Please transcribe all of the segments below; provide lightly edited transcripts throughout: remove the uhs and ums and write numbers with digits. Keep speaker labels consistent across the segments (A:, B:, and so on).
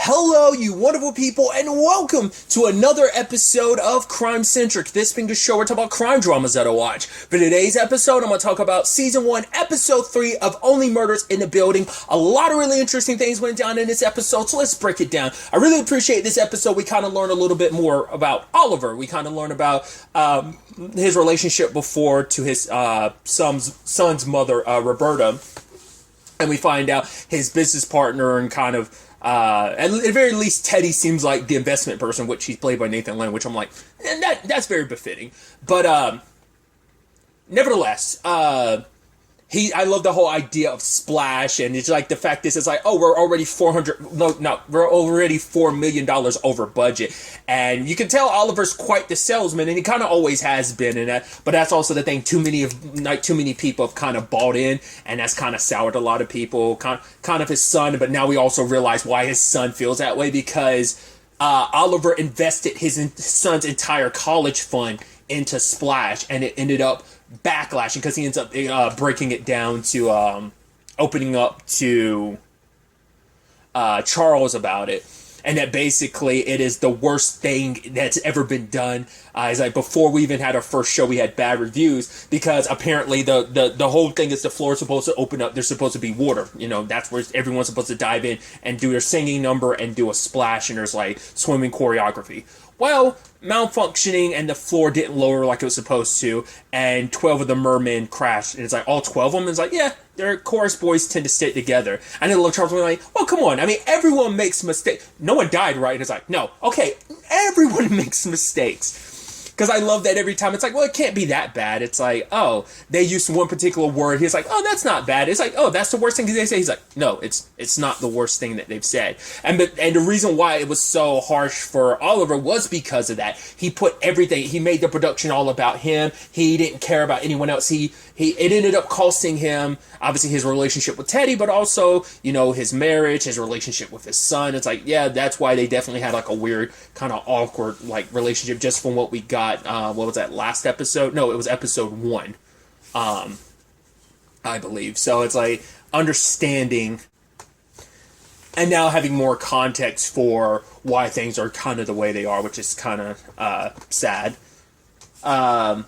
A: Hello, you wonderful people, and welcome to another episode of Crime Centric. This being the show where I talk about crime dramas that I watch. For today's episode, I'm going to talk about Season 1, Episode 3 of Only Murders in the Building. A lot of really interesting things went down in this episode, so let's break it down. I really appreciate this episode. We kind of learned a little bit more about Oliver. We kind of learned about his relationship before to his son's mother, Roberta. And we find out his business partner and kind of at the very least, Teddy seems like the investment person, which he's played by Nathan Lane, which I'm like, that's very befitting. But nevertheless, I love the whole idea of Splash, and it's like the fact is, it's like, oh, we're already we're already $4 million over budget, and you can tell Oliver's quite the salesman, and he kind of always has been in that. But that's also the thing. Too many people have kind of bought in, and that's kind of soured a lot of people. Kind of his son, but now we also realize why his son feels that way, because Oliver invested his son's entire college fund into Splash, and it ended up backlashing because he ends up breaking it down to opening up to Charles about it, and that basically it is the worst thing that's ever been done. It's like before we even had our first show, we had bad reviews because apparently the whole thing is the floor is supposed to open up. There's supposed to be water. You know, that's where everyone's supposed to dive in and do their singing number and do a splash, and there's like swimming choreography. Well, malfunctioning, and the floor didn't lower like it was supposed to, and 12 of the mermen crashed, and it's like, all 12 of them? It's like, yeah, their chorus boys tend to stick together. And then little Charles was like, well, come on, I mean, everyone makes mistakes. No one died, right? And it's like, no, okay, everyone makes mistakes. Because I love that every time. It's like, well, it can't be that bad. It's like, oh, they used one particular word. He's like, oh, that's not bad. It's like, oh, that's the worst thing they say. He's like, no, it's not the worst thing that they've said. And the reason why it was so harsh for Oliver was because of that. He put everything. He made the production all about him. He didn't care about anyone else. It ended up costing him, obviously, his relationship with Teddy, but also, you know, his marriage, his relationship with his son. It's like, yeah, that's why they definitely had like a weird, kind of awkward like relationship just from what we got. What was that, last episode? No, it was episode 1, I believe. So it's like understanding and now having more context for why things are kind of the way they are, which is kind of sad. Because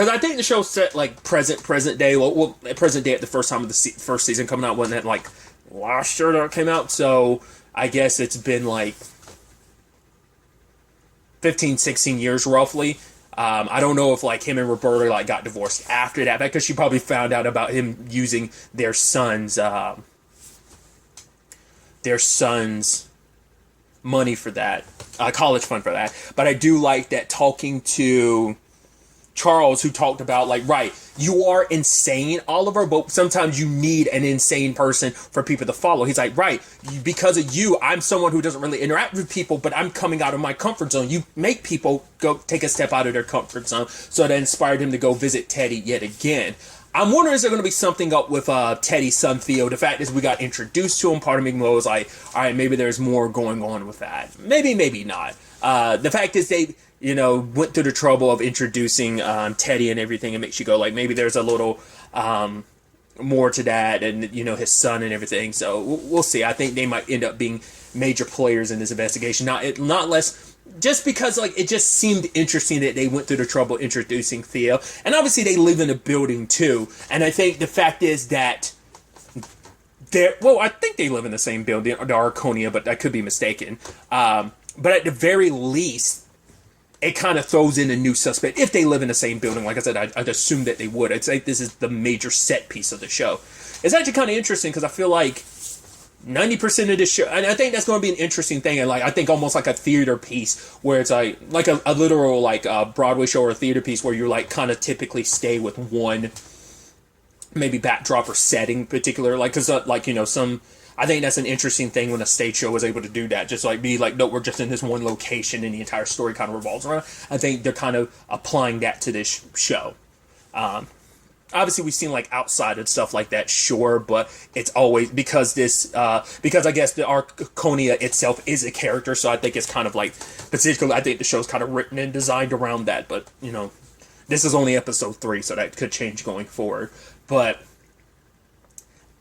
A: I think the show set like present day, well, present day at the first time of the first season coming out, wasn't it like last year that it came out? So I guess it's been like 15, 16 years roughly. I don't know if like him and Roberta like got divorced after that, because she probably found out about him using their son's money for that, college fund for that. But I do like that talking to Charles, who talked about like, right, you are insane, Oliver, but sometimes you need an insane person for people to follow. He's like, right, because of you, I'm someone who doesn't really interact with people, but I'm coming out of my comfort zone. You make people go take a step out of their comfort zone. So that inspired him to go visit Teddy yet again. I'm wondering, is there going to be something up with Teddy's son, Theo? The fact is we got introduced to him. Part of me was like, all right, maybe there's more going on with that. Maybe not. The fact is they, you know, went through the trouble of introducing Teddy and everything. It makes you go like, maybe there's a little more to that, and, you know, his son and everything. So we'll see. I think they might end up being major players in this investigation. Not less, just because like it just seemed interesting that they went through the trouble introducing Theo. And obviously they live in a building too. And I think the fact is that I think they live in the same building, the Arconia, but I could be mistaken. But at the very least, it kind of throws in a new suspect. If they live in the same building, like I said, I'd assume that they would. I'd say this is the major set piece of the show. It's actually kind of interesting because I feel like 90% of this show, and I think that's going to be an interesting thing, and like I think almost like a theater piece where it's like a literal like Broadway show or a theater piece where you like kind of typically stay with one maybe backdrop or setting particular, like because like, you know, I think that's an interesting thing when a stage show was able to do that. Just like be like, no, we're just in this one location and the entire story kind of revolves around. I think they're kind of applying that to this show. Obviously, we've seen like outside and stuff like that, sure, but it's always because I guess the Arconia itself is a character, so I think it's kind of like particularly. I think the show's kind of written and designed around that. But you know, this is only episode 3, so that could change going forward. But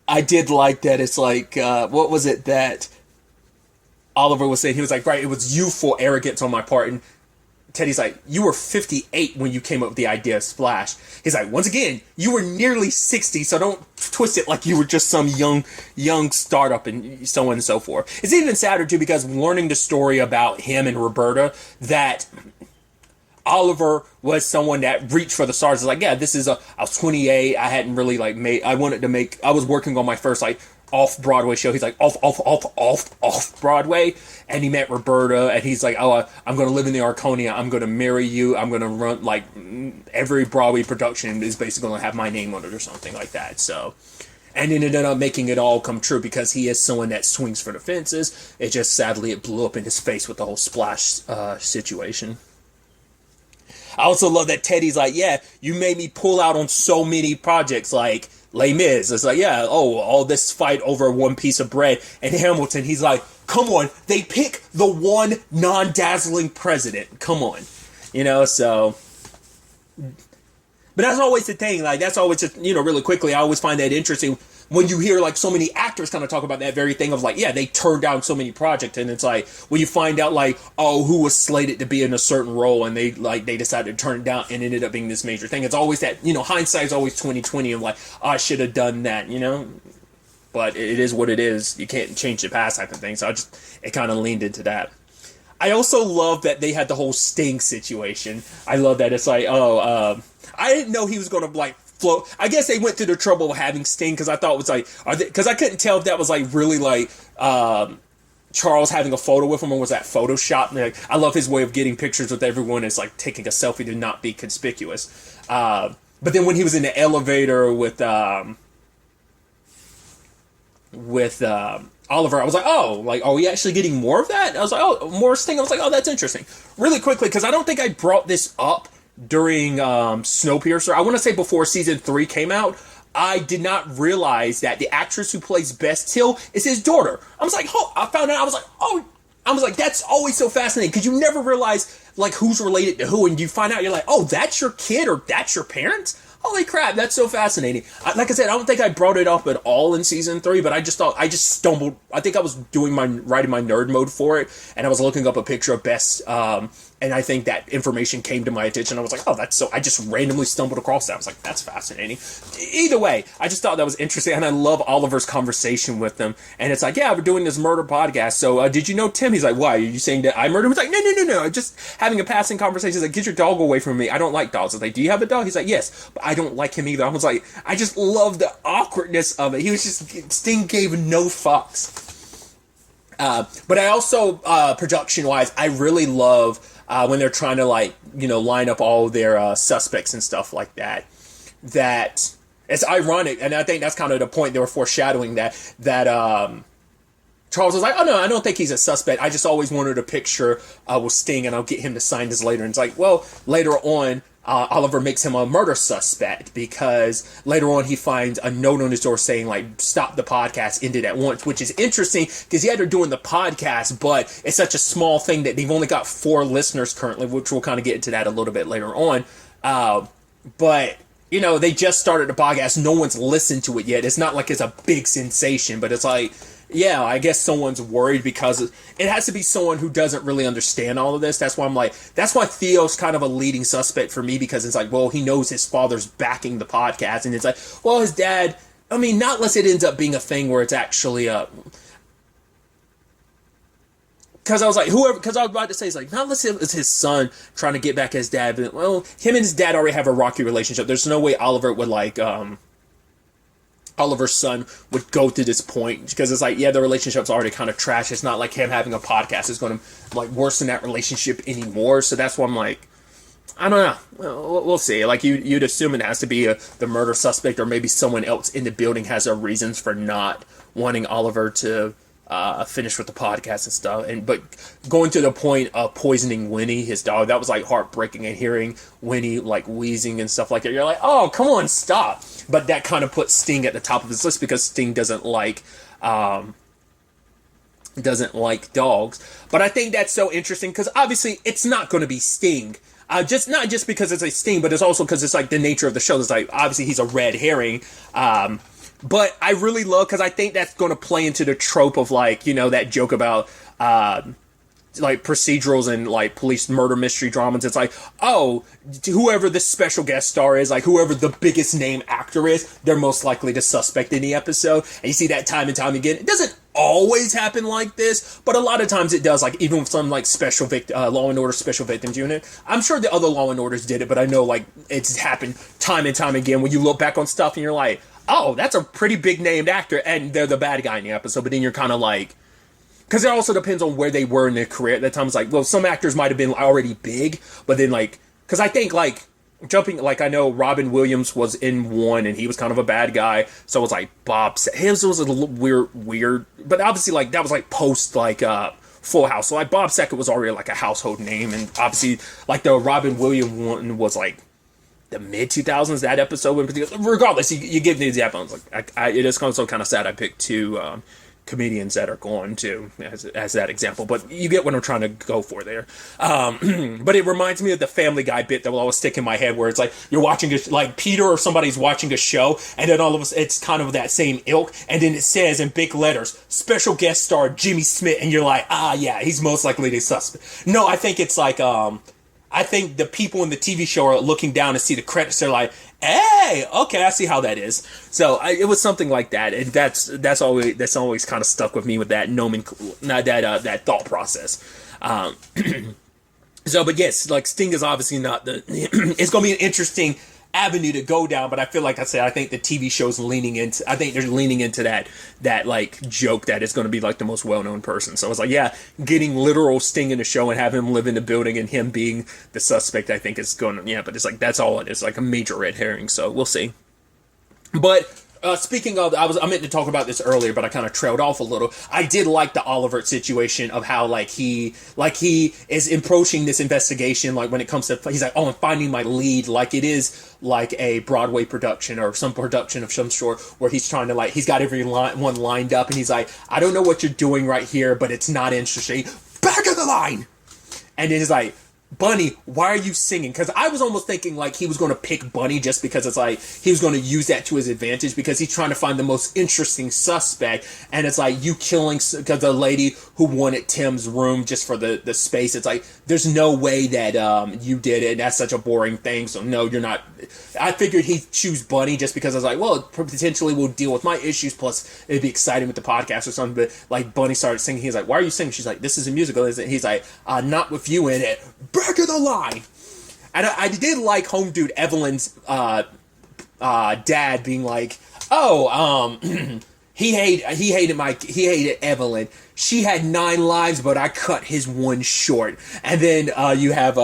A: I did like that it's like, what was it that Oliver was saying, he was like, right, it was youthful arrogance on my part. And Teddy's like, you were 58 when you came up with the idea of Splash. He's like, once again, you were nearly 60, so don't twist it like you were just some young startup and so on and so forth. It's even sadder, too, because learning the story about him and Roberta, that Oliver was someone that reached for the stars. It's like, yeah, I was 28, I hadn't really, like, I was working on my first, like, off-Broadway show. He's like, off Broadway. And he met Roberta, and he's like, oh, I'm going to live in the Arconia. I'm going to marry you. I'm going to run, like, every Broadway production is basically going to have my name on it or something like that. So, and it ended up making it all come true because he is someone that swings for the fences. It just, sadly, it blew up in his face with the whole Splash situation. I also love that Teddy's like, yeah, you made me pull out on so many projects, like Les Mis. It's like, yeah, all this fight over one piece of bread. And Hamilton, he's like, come on, they pick the one non-dazzling president. Come on. So... But that's always the thing. Like, that's always just, really quickly, I always find that interesting when you hear, like, so many actors kind of talk about that very thing of, like, yeah, they turned down so many projects. And it's like, when you find out, like, who was slated to be in a certain role and they decided to turn it down and ended up being this major thing. It's always that, hindsight is always 20/20 of, like, I should have done that, But it is what it is. You can't change the past type of thing. So it kind of leaned into that. I also love that they had the whole Sting situation. I love that. It's like, I didn't know he was going to, like, float. I guess they went through the trouble of having Sting because I thought it was like, because I couldn't tell if that was, like, really, like, Charles having a photo with him or was that Photoshop. And, like, I love his way of getting pictures with everyone. It's like taking a selfie to not be conspicuous. But then when he was in the elevator with Oliver, I was like, are we actually getting more of that? I was like, more Sting. I was like, that's interesting. Really quickly, because I don't think I brought this up during Snowpiercer. I want to say before season 3 came out, I did not realize that the actress who plays Bess Till is his daughter. I was like, I found out. I was like, that's always so fascinating because you never realize, like, who's related to who, and you find out, you're like, that's your kid or that's your parents? Holy crap, that's so fascinating. Like I said, I don't think I brought it up at all in season 3, but I just stumbled. I think I was writing my nerd mode for it, and I was looking up a picture of Bess, and I think that information came to my attention. I was like, that's so... I just randomly stumbled across that. I was like, that's fascinating. Either way, I just thought that was interesting, and I love Oliver's conversation with them. And it's like, yeah, we're doing this murder podcast, so did you know Tim? He's like, why? Are you saying that I murdered him? He's like, no. I'm just having a passing conversation. He's like, get your dog away from me. I don't like dogs. I was like, do you have a dog? He's like, yes, but I don't like him either. I was like, I just love the awkwardness of it. He was just... Sting gave no fucks. But I also, production-wise, I really love... when they're trying to, like, line up all their suspects and stuff like that, that it's ironic, and I think that's kind of the point they were foreshadowing that Charles was like, no, I don't think he's a suspect. I just always wanted a picture with Sting, and I'll get him to sign this later. And it's like, well, later on, Oliver makes him a murder suspect because later on he finds a note on his door saying, like, stop the podcast, end it at once, which is interesting because yeah, they're doing the podcast, but it's such a small thing that they've only got 4 listeners currently, which we'll kind of get into that a little bit later on. But, they just started the podcast. No one's listened to it yet. It's not like it's a big sensation, but it's like, yeah, I guess someone's worried because it has to be someone who doesn't really understand all of this. That's why that's why Theo's kind of a leading suspect for me, because it's like, well, he knows his father's backing the podcast, and it's like, well, his dad, I mean, not unless it ends up being a thing where it's actually because I was about to say, it's like, not unless it was his son trying to get back at his dad, but, well, him and his dad already have a rocky relationship. There's no way Oliver would, like, Oliver's son would go to this point, because it's like, yeah, the relationship's already kind of trash. It's not like him having a podcast is going to, like, worsen that relationship anymore. So that's why I'm like, I don't know. We'll see. Like, you'd assume it has to be the murder suspect, or maybe someone else in the building has their reasons for not wanting Oliver to finish with the podcast and stuff. But going to the point of poisoning Winnie, his dog, that was, like, heartbreaking. And hearing Winnie, like, wheezing and stuff like that, you're like, oh, come on, stop. But that kind of puts Sting at the top of his list, because Sting doesn't like dogs. But I think that's so interesting, because obviously it's not going to be Sting. Not just because it's a Sting, but it's also because it's, like, the nature of the show. It's like, obviously he's a red herring. But I really love, because I think that's going to play into the trope of, like, you know, that joke about like procedurals and like police murder mystery dramas. It's like, oh, whoever the special guest star is, like whoever the biggest name actor is, they're most likely the suspect in the episode. And you see that time and time again. It doesn't always happen like this, but a lot of times it does. Like even with some like special Law and Order Special Victims Unit, I'm sure the other Law and Orders did it, but I know like it's happened time and time again when you look back on stuff and you're like, oh, that's a pretty big named actor, and they're the bad guy in the episode. But then you're kind of like, because it also depends on where they were in their career at that time. It's like, well, some actors might have been already big, but then like, because I think like jumping, like I know Robin Williams was in one and he was kind of a bad guy, so it was like his was a little weird, but obviously like that was like post like Full House, so like Bob Saget was already like a household name, and obviously like the Robin Williams one was like the mid 2000s. That episode in particular, regardless, you give the example. It's like it is so kind of sad I picked two comedians that are gone too as that example, but you get what I'm trying to go for there. But it reminds me of the Family Guy bit that will always stick in my head, where it's like you're watching like Peter or somebody's watching a show, and then all of us it's kind of that same ilk, and then it says in big letters special guest star Jimmy Smith, and you're like, yeah, he's most likely the suspect. No, I think it's like I think the people in the TV show are looking down and see the credits. They're like, hey, okay, I see how that is. So it was something like that, and that's always kind of stuck with me with that that thought process. So, but yes, like Sting is obviously not the. It's going to be an interesting avenue to go down, but I feel like I said, I think the TV show's leaning into. I think they're leaning into that like joke that is going to be like the most well-known person. So I was like, yeah, getting literal Sting in the show and have him live in the building and him being the suspect, I think is going to, but it's like that's all it is, like a major red herring. So we'll see. But speaking of, I meant to talk about this earlier, but I kind of trailed off a little. I did like the Oliver situation of how like he is approaching this investigation, like when it comes to, he's like, oh, I'm finding my lead, like it is like a Broadway production or some production of some sort, where he's trying to like, he's got one lined up, and he's like, I don't know what you're doing right here, but it's not interesting. Back of the line. And then he's like, Bunny, why are you singing? Because I was almost thinking like he was going to pick Bunny just because it's like he was going to use that to his advantage, because he's trying to find the most interesting suspect. And it's like you killing, because the lady who wanted Tim's room just for the space, it's like there's no way that you did it. That's such a boring thing. So no, you're not. I figured he'd choose Bunny just because I was like, well, it potentially will deal with my issues, plus it'd be exciting with the podcast or something. But like Bunny started singing, he's like, why are you singing? She's like, this is a musical, isn't it? He's like, not with you in it. Back of the line. And I did like home dude Evelyn's dad being like, oh, he hated Evelyn. She had 9 lives, but I cut his one short. And then you have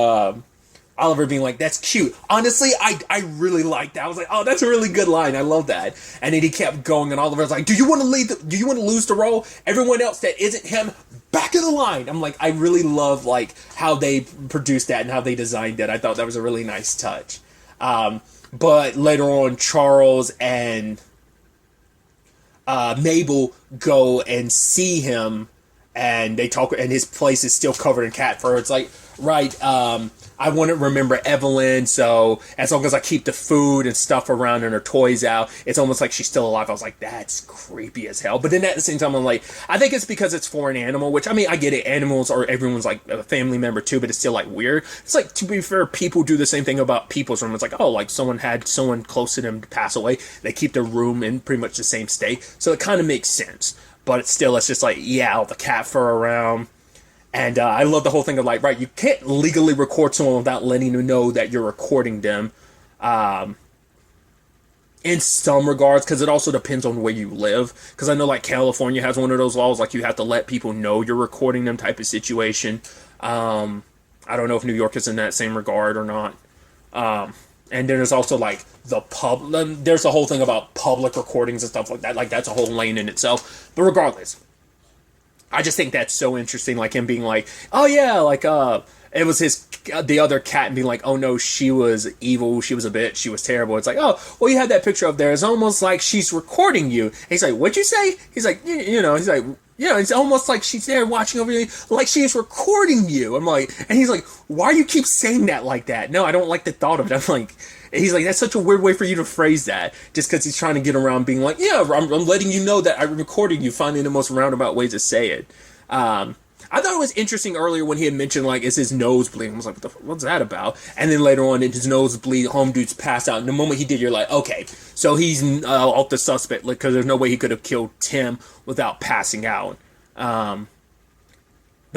A: Oliver being like, that's cute. Honestly, I really liked that. I was like, oh, that's a really good line. I love that. And then he kept going, and Oliver's like, do you want to lose the role? Everyone else that isn't him, back of the line. I'm like, I really love like how they produced that and how they designed it. I thought that was a really nice touch. But later on, Charles and Mabel go and see him, and they talk, and his place is still covered in cat fur. It's like, right, I want to remember Evelyn, so as long as I keep the food and stuff around and her toys out, it's almost like she's still alive. I was like, that's creepy as hell. But then at the same time, I'm like, I think it's because it's for an animal, which, I mean, I get it. Animals are everyone's like a family member too, but it's still like weird. It's like, to be fair, people do the same thing about people's room. It's like, oh, like someone had someone close to them pass away. They keep their room in pretty much the same state. So it kind of makes sense. But it's still, it's just like, yeah, all the cat fur around. And I love the whole thing of like, right, you can't legally record someone without letting them know that you're recording them. In some regards, because it also depends on where you live. Because I know like California has one of those laws, like you have to let people know you're recording them type of situation. I don't know if New York is in that same regard or not. And then there's also like there's a whole thing about public recordings and stuff like that. Like that's a whole lane in itself. But regardless, I just think that's so interesting, like him being like, oh yeah, like it was the other cat, and being like, oh no, she was evil, she was a bitch, she was terrible. It's like, oh, well, you have that picture up there. It's almost like she's recording you. And he's like, what'd you say? He's like, you know, he's like, yeah, it's almost like she's there watching over you, like she is recording you. I'm like, and he's like, why do you keep saying that like that? No, I don't like the thought of it. I'm like, And he's like, that's such a weird way for you to phrase that. Just because he's trying to get around being like, yeah, I'm letting you know that I'm recording you, finding the most roundabout ways to say it. I thought it was interesting earlier when he had mentioned, like, is his nose bleeding? I was like, what's that about? And then later on, his nose bleed, home dude's passed out. And the moment he did, you're like, okay, so he's off the suspect, because there's no way he could have killed Tim without passing out. But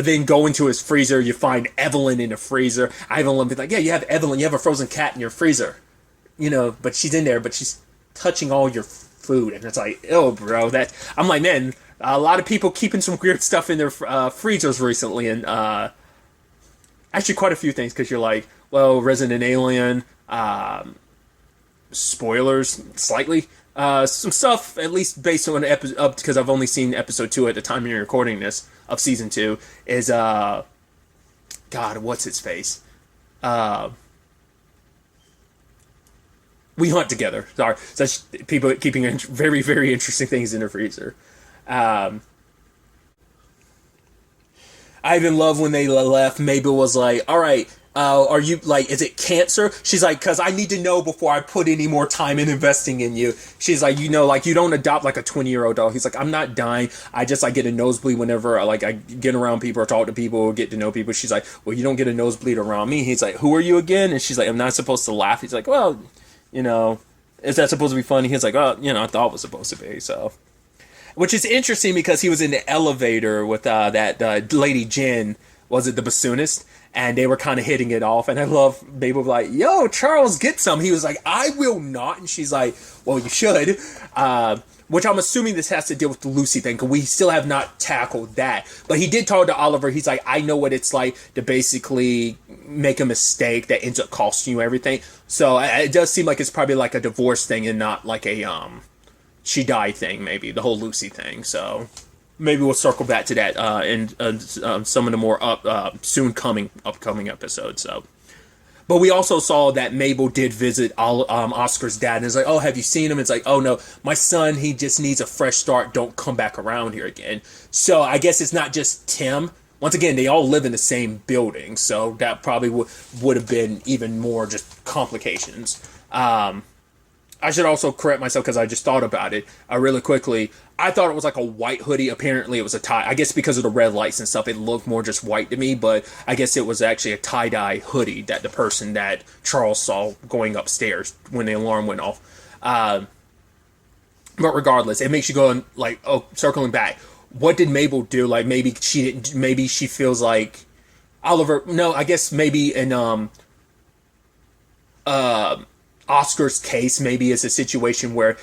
A: then go into his freezer, you find Evelyn in the freezer. Ivan will be like, yeah, you have Evelyn, you have a frozen cat in your freezer. You know, but she's in there, but she's touching all your food. And it's like, oh, bro, I'm like, man, a lot of people keeping some weird stuff in their freezers recently, and actually quite a few things, because you're like, well, Resident Alien, spoilers, slightly, some stuff, at least based on episode, because I've only seen episode 2 at the time you're recording this, of season 2, is, God, what's its face? We Hunt Together. Sorry, such people keeping very, very interesting things in their freezer. I even love when they left. Mabel was like, all right, are you, like, is it cancer? She's like, because I need to know before I put any more time in investing in you. She's like, you know, like, you don't adopt like a 20-year-old dog. He's like, I'm not dying. I just, like, get a nosebleed whenever I get around people or talk to people or get to know people. She's like, well, you don't get a nosebleed around me. He's like, who are you again? And she's like, I'm not supposed to laugh. He's like, well, you know, is that supposed to be funny? He's like, oh, you know, I thought it was supposed to be, so. Which is interesting because he was in the elevator with that lady Jen, was it the bassoonist? And they were kind of hitting it off. And I love, Mabel like, yo, Charles, get some. He was like, I will not. And she's like, well, you should. Which I'm assuming this has to deal with the Lucy thing, because we still have not tackled that. But he did talk to Oliver. He's like, I know what it's like to basically make a mistake that ends up costing you everything. So it does seem like it's probably like a divorce thing and not like a she died thing, maybe, the whole Lucy thing. So maybe we'll circle back to that in some of the more upcoming episodes. So. But we also saw that Mabel did visit Oscar's dad, and it's like, oh, have you seen him? It's like, oh, no, my son, he just needs a fresh start. Don't come back around here again. So I guess it's not just Tim. Once again, they all live in the same building, so that probably would have been even more just complications. I should also correct myself because I just thought about it really quickly. I thought it was like a white hoodie. Apparently it was a tie. I guess because of the red lights and stuff, it looked more just white to me, but I guess it was actually a tie-dye hoodie that the person that Charles saw going upstairs when the alarm went off. But regardless, it makes you go and like, oh, circling back. What did Mabel do? Like maybe she feels like Oliver, no, I guess maybe in Oscar's case, maybe it's a situation where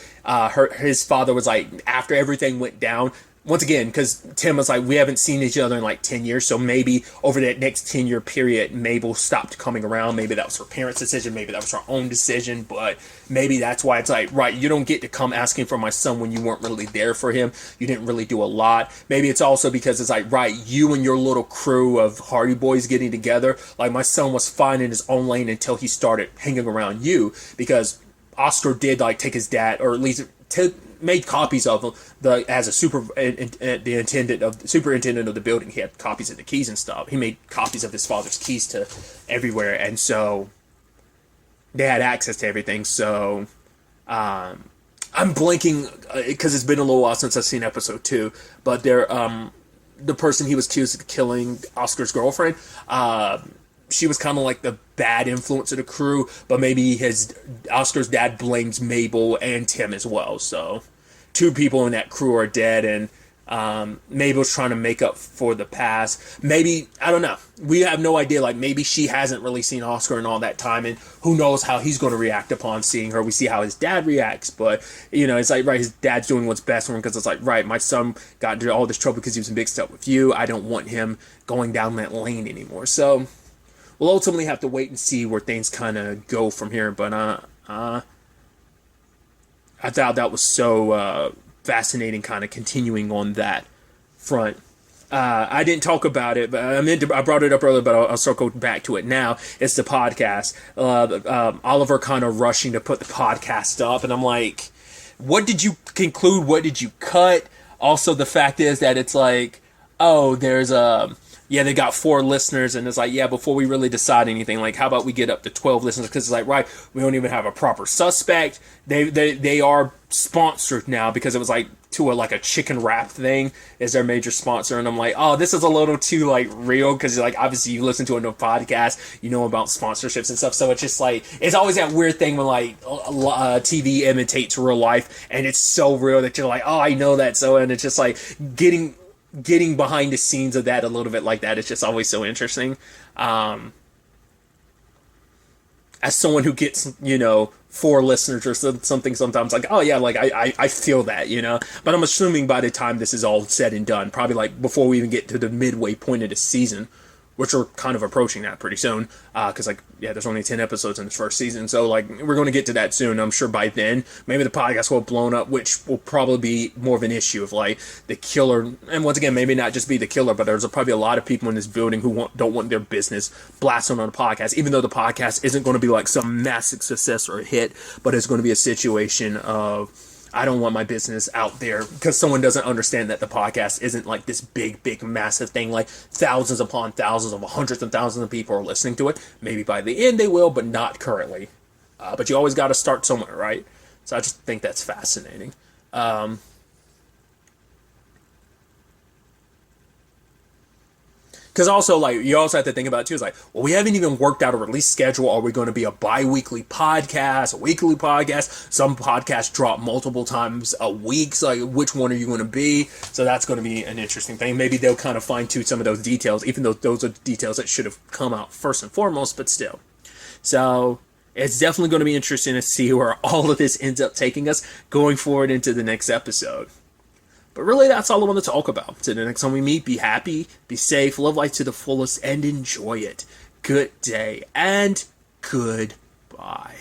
A: his father was like, after everything went down, once again, because Tim was like, we haven't seen each other in like 10 years, so maybe over that next 10-year period, Mabel stopped coming around. Maybe that was her parents' decision, maybe that was her own decision, but maybe that's why it's like, right, you don't get to come asking for my son when you weren't really there for him. You didn't really do a lot. Maybe it's also because it's like, right, you and your little crew of Hardy Boys getting together, like my son was fine in his own lane until he started hanging around you, because Oscar did like take his dad, or at least made copies of him as a superintendent of the building. He had copies of the keys and stuff. He made copies of his father's keys to everywhere, and so they had access to everything. So I'm blanking because it's been a little while since I've seen episode 2. But the person he was accused of killing Oscar's girlfriend, she was kind of like the bad influence of the crew, but maybe Oscar's dad blames Mabel and Tim as well. So 2 people in that crew are dead, and Mabel's trying to make up for the past. Maybe, I don't know. We have no idea. Like, maybe she hasn't really seen Oscar in all that time, and who knows how he's going to react upon seeing her. We see how his dad reacts, but, you know, it's like, right, his dad's doing what's best for him, because it's like, right, my son got into all this trouble because he was mixed up with you. I don't want him going down that lane anymore. So we'll ultimately have to wait and see where things kind of go from here, but I thought that was so fascinating, kind of continuing on that front. I didn't talk about it, but I brought it up earlier, but I'll circle back to it now. It's the podcast. Oliver kind of rushing to put the podcast up, and I'm like, what did you conclude? What did you cut? Also, the fact is that it's like, oh, there's yeah, they got 4 listeners, and it's like, yeah, before we really decide anything, like, how about we get up to 12 listeners? Because it's like, right, we don't even have a proper suspect. They are sponsored now because it was like to a chicken wrap thing is their major sponsor, and I'm like, oh, this is a little too like real, because like obviously you listen to a podcast, you know about sponsorships and stuff, so it's just like it's always that weird thing when like TV imitates real life, and it's so real that you're like, oh, I know that, so, and it's just like getting behind the scenes of that a little bit like that. It's just always so interesting. As someone who gets, 4 listeners or something sometimes, like, oh yeah, like I feel that, but I'm assuming by the time this is all said and done, probably like before we even get to the midway point of the season, which we're kind of approaching that pretty soon, because there's only 10 episodes in this first season, so like we're going to get to that soon. I'm sure by then maybe the podcast will have blown up, which will probably be more of an issue of like the killer, and once again, maybe not just be the killer, but there's probably a lot of people in this building who don't want their business blasted on a podcast, even though the podcast isn't going to be like some massive success or a hit, but it's going to be a situation of, I don't want my business out there because someone doesn't understand that the podcast isn't like this big, massive thing. Like thousands upon thousands of hundreds and thousands of people are listening to it. Maybe by the end they will, but not currently. But you always got to start somewhere, right? So I just think that's fascinating. Because also, like, you also have to think about it, too. It's like, well, we haven't even worked out a release schedule. Are we going to be a bi-weekly podcast, a weekly podcast? Some podcasts drop multiple times a week. So, like, which one are you going to be? So that's going to be an interesting thing. Maybe they'll kind of fine-tune some of those details, even though those are details that should have come out first and foremost, but still. So it's definitely going to be interesting to see where all of this ends up taking us going forward into the next episode. But really, that's all I want to talk about. Till the next time we meet, be happy, be safe, live life to the fullest, and enjoy it. Good day, and goodbye.